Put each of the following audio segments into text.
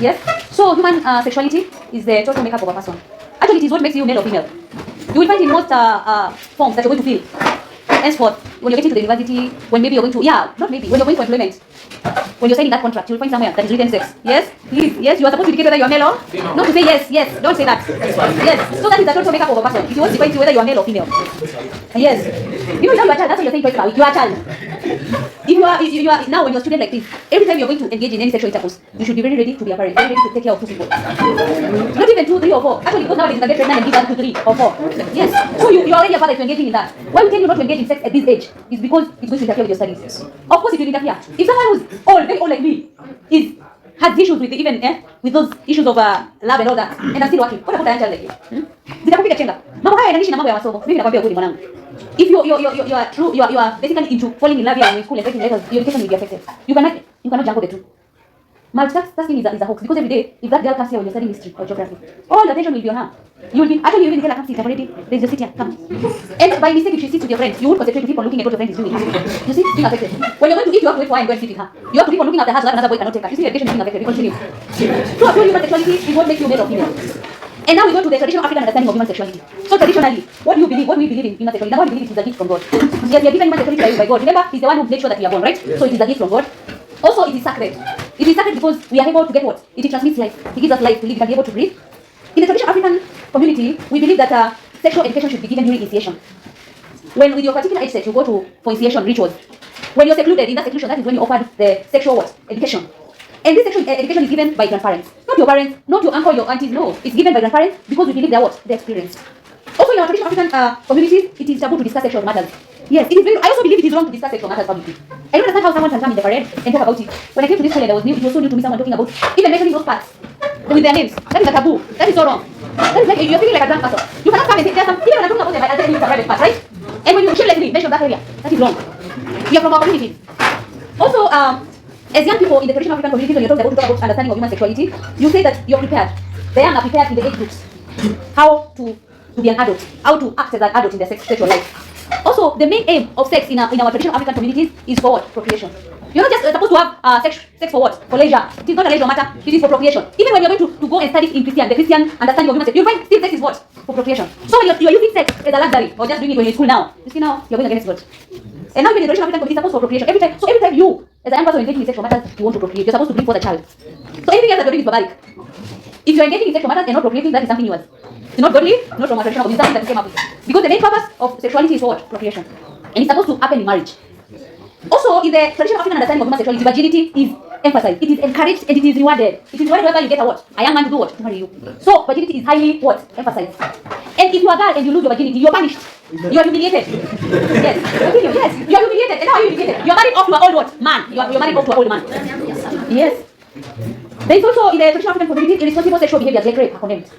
Yes? So human sexuality is the total makeup of a person. Actually, it is what makes you male or female. You will find in most forms that you're going to feel. Henceforth, when you're getting to the university, when maybe you're going to, not maybe, when you're going for employment, when you're signing that contract, you'll find somewhere that is written sex. Yes? Please, yes, you are supposed to indicate whether you are male or not to say yes, don't say that. Yes, so that is the total makeup of a person. It was defines whether you are male or female. Yes. You know, you are a child, that's what you're saying twice about. You are a child. If you are now when you're a student like this, every time you're going to engage in any sexual intercourse, you should be very ready to be a parent, very ready to take care of two people. Not even 2, 3 or 4. Actually, because nowadays you can get pregnant and give birth to 3 or 4. Yes. So you are already a father if you're engaging in that. Why we tell you not to engage in sex at this age is because it's going to interfere with your studies. Of course it will interfere. If someone who's old, very old like me, has issues with even with those issues of love and all that, and I'm still working, what about a child like you? Zitakupiga chenga. Mambo haya yanaishi na mambo ya masomo. Mimi nakwambia ukweli mwanangu. If you are basically into falling in love here in school and getting letters, your education will be affected. You cannot juggle the two. Multitasking is a hoax because every day, if that girl comes here when you're studying history or geography, all your attention will be on her. You will be actually you will tell her, come sit, I've already there's your seat here, come. And by mistake, if she sits with your friend, you won't concentrate to keep on looking at what your friend is doing. You see, being affected. When you're going to eat, you have to wait for her and go and sit with her. You have to keep on looking at the house so that another boy cannot take her. You see, your education is being affected. We continue. So I told you, human sexuality is what makes you male or female. And now we go to the traditional African understanding of human sexuality. So traditionally, what we believe in human sexuality, now what we believe is a gift from God. Yes, we are given human sexuality by God. Remember, He's the one who made sure that we are born, right? So it is a gift from God. Also, it is sacred. It is sacred because we are able to get what? It transmits life. He gives us life to live. We can be able to breathe. In the traditional African community, we believe that sexual education should be given during initiation. When with your particular age set, you go for initiation rituals. When you're secluded, in that seclusion, that is when you offered the sexual what? Education. And this sexual education is given by grandparents. Not your parents, not your uncle, your aunties, no. It's given by grandparents because we believe they're what? They experience. Also, in our traditional African communities, it is taboo to discuss sexual matters. Yes, it is very. I also believe it is wrong to discuss sexual matters publicly. I don't understand how someone can come in the parade and talk about it. When I came to this school and I was new, it was so new to me someone talking about even mentioning those parts with their names. That is a taboo. That is so wrong. That is like you're feeling like a drunk person. You cannot come and say there's some even when I'm talking about them, I'll tell you it's a private part, right? And when you shamelessly mention that area, that is wrong. We are from our communities. Also, as young people in the traditional African communities, when you're talking about understanding of human sexuality, you say that you're prepared. The young are prepared in the age groups. How to be an adult, how to act as an adult in their sexual life. Also, the main aim of sex in our traditional African communities is for what? Procreation. You're not just supposed to have sex for what? For leisure. It is not a leisure matter, it is for procreation. Even when you're going to go and study in the Christian understanding of human sex, you'll find still sex is what? For procreation. So when you're using sex as a luxury, or just doing it when you're in school now, you see now, you're going against God. And now even in the traditional African community, it's supposed for procreation. Every time you, as a young person engaging in sexual matters, you want to procreate, you're supposed to bring forth a child. So anything else that you're doing is barbaric. If you're engaging in sexual matters and not procreating, that is something yours. It's not godly, not from a traditional community, something that you came up with. Because the main purpose of sexuality is what? Procreation. And it's supposed to happen in marriage. Also, in the traditional African understanding of human sexuality, virginity is emphasized, it is encouraged, and it is rewarded. It is rewarded whenever you get a what? A young man to do what? To marry you. So, virginity is highly what? Emphasized. And if you are a girl and you lose your virginity, you are punished. You are humiliated. Yes. Continue. Yes. You are humiliated. And how are you humiliated? You are married off to an old what? Man. You are married off to an old man. Yes. There is also in the traditional African community irresponsible sexual behaviors like rape are condemned.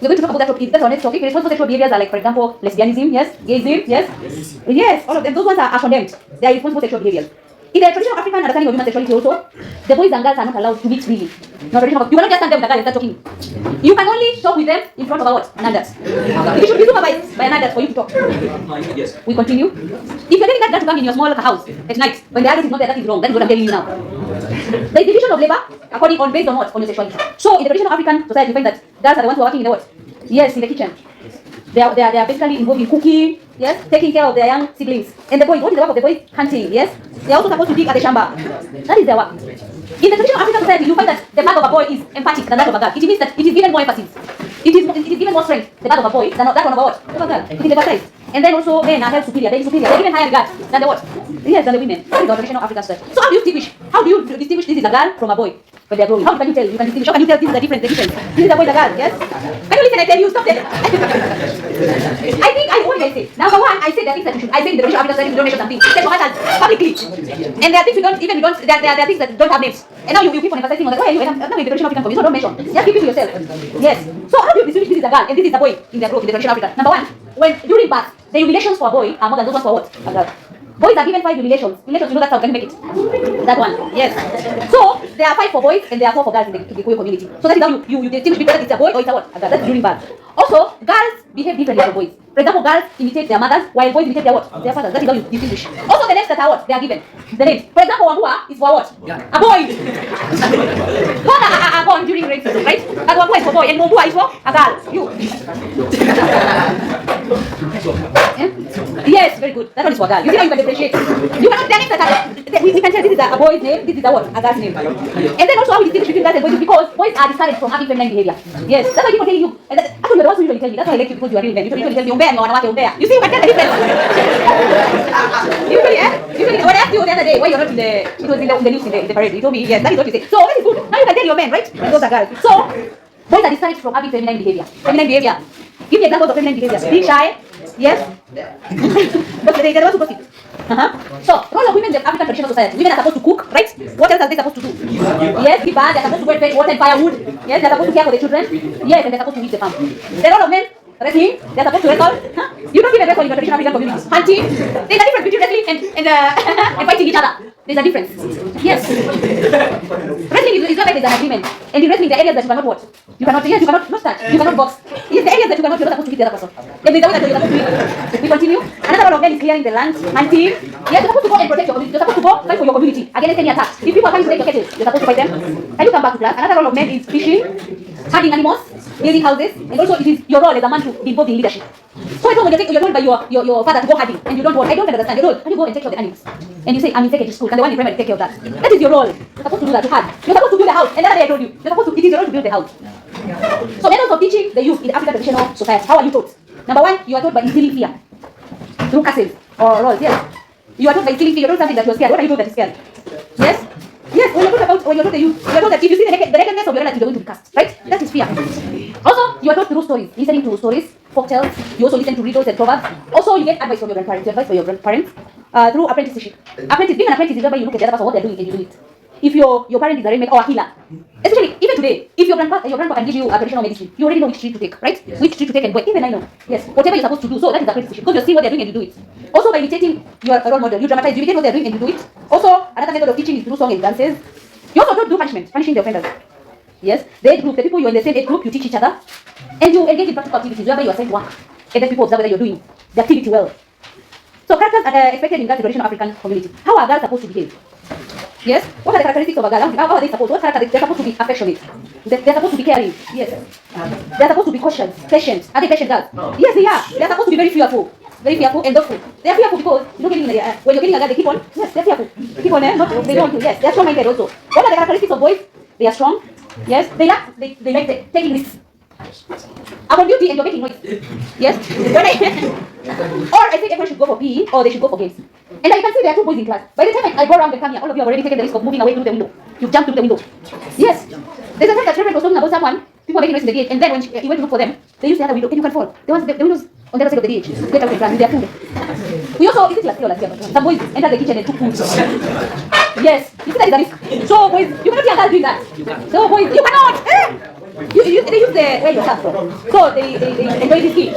We're going to talk about that topic. That's our next topic. Irresponsible sexual behaviors are like, for example, lesbianism, yes, gayism, yes. Yes, all of them. Those ones are condemned. They are irresponsible sexual behaviors. In the traditional African understanding of human sexuality also, the boys and girls are not allowed to meet freely. No, you cannot just stand there with a girl and start talking. You can only talk with them in front of a what? An adult. You should be supervised by an adult for you to talk. Yes. We continue. If you're telling that girl to come in your small house at night, when the adult is not there, that is wrong. That is what I'm telling you now. The division of labor, based on what? On your sexuality. So in the traditional African society, you find that girls are the ones who are working in the what? Yes, in the kitchen. They are basically involved in cooking, yes, taking care of their young siblings. And the boys, what is the work of the boys? Hunting, yes. They are also supposed to dig at the shamba. That is their work. In the traditional African society, you find that the back of a boy is emphatic than that of a girl. It means that it is given more emphasis. It is given more strength, the back of a boy, than that one of a what? Of a girl. It is emphasized. And then also men are held superior. They are superior. They are given higher regard than the what? Yes, than the women. That is our traditional African society. So how do you distinguish this is a girl from a boy when they are growing? How can you tell? You can distinguish. How can you tell this is the difference? This is a boy, the girl. Yes. Can you listen? I tell you. Stop there. I think what did I say? Number one, I said there are things that you should. I say in the traditional African society we don't mention something. Sexual matters publicly. And there are things we don't. There are things that don't have names. And now you keep on emphasizing on that. Why are you? And I'm not in the traditional African community. So don't mention. Just keep it to yourself. Yes. So how do you distinguish this is a girl and this is a boy in their growth in the traditional Africa? Number one, when during birth, the humiliations for a boy are more than those ones for what? A girl. Boys are given 5 humiliations. Humiliations, you know that's how can you make it? That one. Yes. So there are 5 for boys and there are 4 for girls in the Kikuyu community. So that is how you distinguish whether it's a boy or it's a what? A girl. That's during birth. Also, girls behave differently from boys. For example, girls imitate their mothers while boys imitate their what? Their fathers. That is how you distinguish. Also, the names that are what? They are given. The names. For example, Wambua is for what? A boy. Both are born during boy, and Mumbua is for a girl. You. Yes, very good. That one is for a girl. You see how you can differentiate. You cannot tell that we can tell this is a boy's name, this is a what? A girl's name. And then also how we distinguish between girls and boys is because boys are discouraged from having feminine behavior. Yes, that's why people tell you. And that, actually, you're the ones who usually tell me. That's why I like you because you are real men. You usually tell me, Umbe, you see, you can tell the difference. Usually, when I asked you the other day why you're not in the, it was in the news in the parade, you told me, yes, that is what you say. So, that is good. Now you can tell your men, right? And those are girls. So, boys are discouraged from having feminine behavior. Feminine behavior. Give me examples of feminine behavior. Being shy. Yes. But they are supposed to sit. So, role of women in the African traditional society. Women are supposed to cook, right? What else are they supposed to do? Yes, give birth. They are supposed to go and fetch water and firewood. Yes, they are supposed to care for the children. Yes, and they are supposed to weed the farm. The role of men, wrestling. They are supposed to wrestle. You don't even wrestle in the traditional African community. Hunting. There's a difference between wrestling and fighting each other. There's a difference. Yes. Wrestling is not like there's an agreement. And in wrestling, the areas that you cannot watch. You cannot, yes, you cannot touch. You cannot box. Yes, the areas that you cannot, you're not supposed to hit the other person. If there's a way that you're supposed to hit. We continue. Another one of them is clearing the land, hunting. Yes, you're supposed to go and protect your community. You're supposed to go fight for your community against any attack. If people are coming to take your cattle, you're supposed to fight them. Can you come back to class? Another role of men is fishing, herding animals, building houses, and also it is your role as a man to be involved in leadership. So I told when you're told by your father to go herding and you don't want, I don't understand your role. How do you go and take care of the animals? And you say, I'm in secondary school, and the one in primary take care of that. That is your role. You're supposed to do that, to herd. You're supposed to build a house. And the other day I told you, you're supposed to, it is your role to build a house. So methods of teaching the youth in the African traditional society. How are you taught? Number one, you are taught by instilling fear. Through castles or roles, yes. You are taught by instilling fear. You're taught something that you're scared. What are you taught that you're scared? Yes? Yes, when you're taught the youth, you're taught that if you see the nakedness of your relative, you're going to be cast. Right? That is fear. Also, you are taught through stories, listening to stories, folktales. You also listen to riddles and proverbs. Also, you get advice from your grandparents. You advise for your grandparents through apprenticeship. Being an apprentice is whereby you look at the other person, what they're doing, and you do it. If your parent is a rainmaker or a healer, especially even today, if your grandpa can give you a traditional medicine, you already know which tree to take, right? Which tree to take and when. Even I know. Yes, whatever you're supposed to do. So that is apprenticeship because you're seeing what they're doing and you do it. Also by imitating your role model, you dramatize, you imitate what they're doing and you do it. Also, another method of teaching is through song and dances. You also don't do punishment, punishing the offenders. Yes, the age group, the people you're in the same age group, you teach each other, and you engage in practical activities whereby you are sent to work, and then people observe whether you're doing the activity well. So characters are expected in the traditional African community. How are girls supposed to behave? Yes. What are the characteristics of a girl? How are they supposed? What characteristics? They're supposed to be affectionate. They're supposed to be caring. Yes. They're supposed to be cautious, patient. Are they patient girls? Yes, they are. They're supposed to be very fearful and thoughtful. They're fearful because when you're getting a girl, they keep on. Yes, they're fearful. Keep on. They don't. Yes, they're strong-minded also. What are the characteristics of boys? They are strong. Yes, they like taking risks. I'm on duty and you're making noise. Yes. Or I think everyone should go for PE or they should go for games. And you can see there are two boys in class. By the time I go around and come here, all of you have already taken the risk of moving away through the window. You've jumped through the window. Yes. There's a time that Reverend was talking about someone, people are making noise in the gate, and then when he went to look for them, they used the other window, and you can fall. The windows on the other side of the gate. Get out and run with their food. We also, is it last year? Some boys entered the kitchen and took food. Yes. You see that is a risk. So boys, you cannot see a girl doing that. So boys, you cannot. They use where you have from. So they enjoy this game.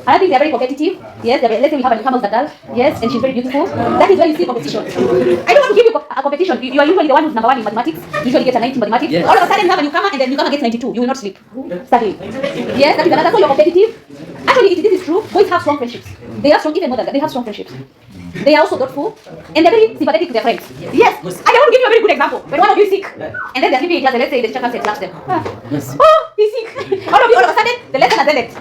Another thing, they are very competitive. Yes, let's say we have a camel girl. Yes, and she's very beautiful. That is where you see competition. I don't want to give you a competition. You are usually the one who's number one in mathematics. Usually get a 90 in mathematics. Yes. All of a sudden you have a newcomer and then newcomer gets 92. You will not sleep. Studying. Yes, that is another. So you're competitive. Actually, this is true. Boys have strong friendships. They are strong, even more than that. They have strong friendships. They are also thoughtful and they're very sympathetic to their friends. Yes. I want to give you a very good example. When one of you is sick and then they're sleeping in class, and let's say the teacher comes and slaps them. Oh, he's sick. All of a sudden, the lesson has ended.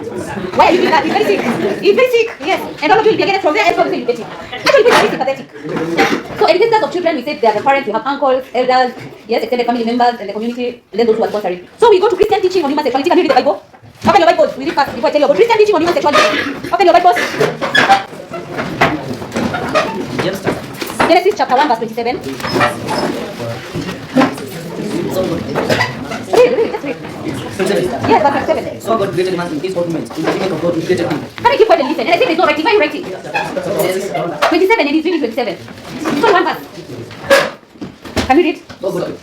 Why are you doing that? He's very sick. He's very sick. Yes. And all of you will be against from there, and so you get it. Actually, people are very sympathetic. So educators of children, we say they are the parents, we have uncles, elders, yes, extended family members, and the community, and then those who are sponsoring. So we go to Christian teaching on human sexuality. Can you read the Bible? Open your Bibles. We read fast before I tell you about Christian teaching on human sexuality. Open your Bibles. Genesis chapter 1 verse 27. Read, just read. Yes, verse 27. So God created man in his own image. In the image of God he created him. Can you keep quiet and listen? And I think there's no writing. Why are you writing? 27 and he's reading 27. It's only one verse. Can you read? So God.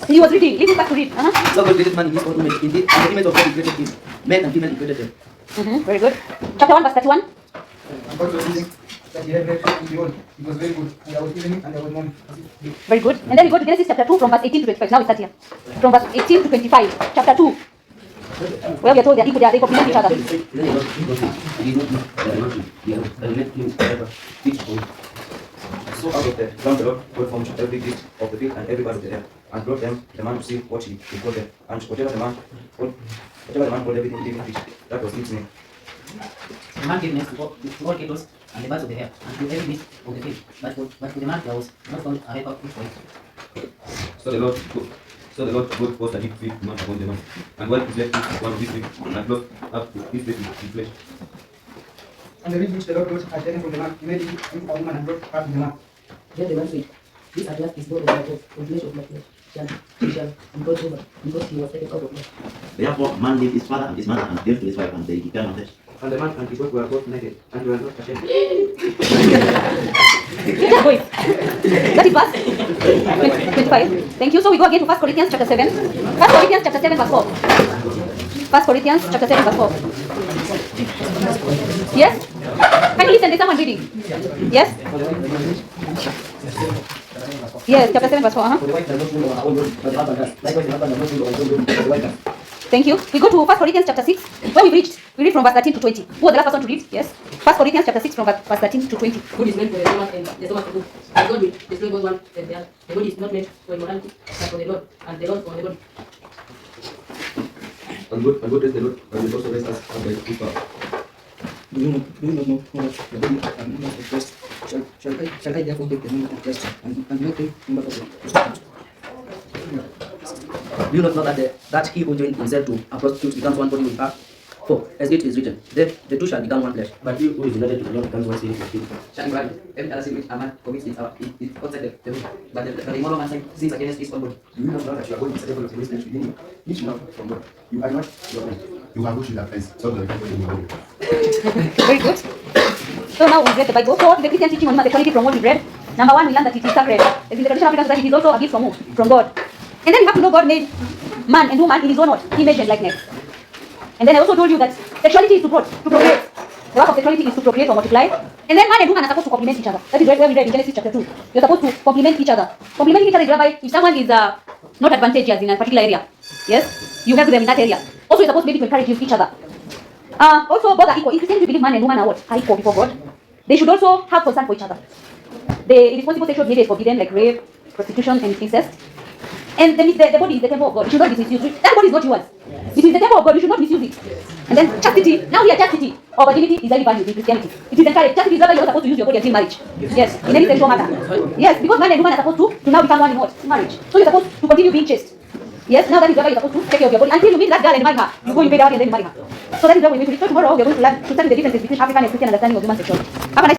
He was reading. Listen back to read. So God created man in his own image. In the image of God he created him. Male and female he created them. Very good. Chapter 1 verse 31. That he had read behold, it was very good, and I was evening and I was morning. Very good. And then we go to Genesis chapter 2 from verse 18 to 25. Now we start here. From verse 18 to 25. Chapter 2. Where we are told they are equal, they complement each other. So out of the ground the Lord God formed every beast of the field and every bird of the air, and brought them the man to see what he called them. And whatever the man called everything living fish, that was its name. The man gave names to all cattle and the birds of the air, and to every beast of the field. But for the man there was not found a helper for it. So the Lord God caused a deep sleep to not upon the man. And while he slept, one of these sleep and closed up to his face with flesh. And the rib which the Lord God had taken from the man, he made it into a woman and brought her to the man. Then the man said, "This at last is bone of my bone, and flesh of my flesh. He shall be called over, because he was taken out of me." Therefore, man left his father and his mother and came to his wife, and they became one flesh. And the man and his wife were both naked, and were not ashamed. Yeah, boys. That is verse 25. Thank you. So we go again to 1 Corinthians chapter 7. 1 Corinthians chapter 7 verse 4. 1 Corinthians chapter 7 verse 4. Yes? Can you listen? There's someone reading. Yes? Yes, chapter 7 verse 4. For the wife does not rule over her own body, but the husband does. Likewise, the husband does not rule over his own body, but the wife does. Thank you. We go to 1 Corinthians chapter 6. Where we read from verse 13 to 20. Who was the last person to read? Yes. 1 Corinthians chapter 6 from verse 13 to 20. Food is meant for the stomach and the stomach for food. And God will destroy both one and the other. The body is not meant for immorality, but for the Lord, and the Lord for the body. And God raised the Lord, and will also raise us up by his power. Do you not know how much the body and members of Christ shall I therefore take the name of Christ and not take members of the Do you not know that he who joined himself to a prostitute becomes one body with her? For, as it is written, the two shall become one flesh. But he who is united to the Lord becomes one spirit with him. Shining brightly, every other sin which a man commits is outside the room. But the immoral man sins against his own body. Do you not know that you are going to settle the waste within you? Each not from God. You are not your own. You have which that place. So the people in your body. Very good. So now we read the Bible. So what is the Christian teaching on homosexuality from what we read? Number one, we learn that it is sacred. As in the traditional African society, it is also a gift from who? From God. And then you have to know God made man and woman in his own what? Image and likeness. And then I also told you that sexuality is to procreate. The work of sexuality is to procreate or multiply. And then man and woman are supposed to complement each other. That is where we read in Genesis chapter 2. You're supposed to complement each other. Complementing each other is whereby if someone is not advantageous in a particular area, yes, you help them in that area. Also, you're supposed maybe to encourage each other. Also, both are equal. In Christianity, we believe man and woman are what? Are equal before God. They should also have concern for each other. The irresponsible sexual behavior is forbidden, like rape, prostitution, and incest. And the body is the temple of God. It should not be misused. That body is not yours. It is the temple of God. You should not misuse it. And then chastity. Now here, chastity or virginity is highly valued in Christianity. It is encouraged. Chastity is whether you are supposed to use your body until marriage. Yes, in any sexual matter. Yes, because man and woman are supposed to now become one in what? Marriage. So you're supposed to continue being chaste. Yes, now that is whether you're supposed to take care of your body until you meet that girl and marry her. You go, you pay dowry and then you marry her. So that is where we're going to read. So tomorrow we're going to start with the differences between African and Christian understanding of human sexuality. Have a nice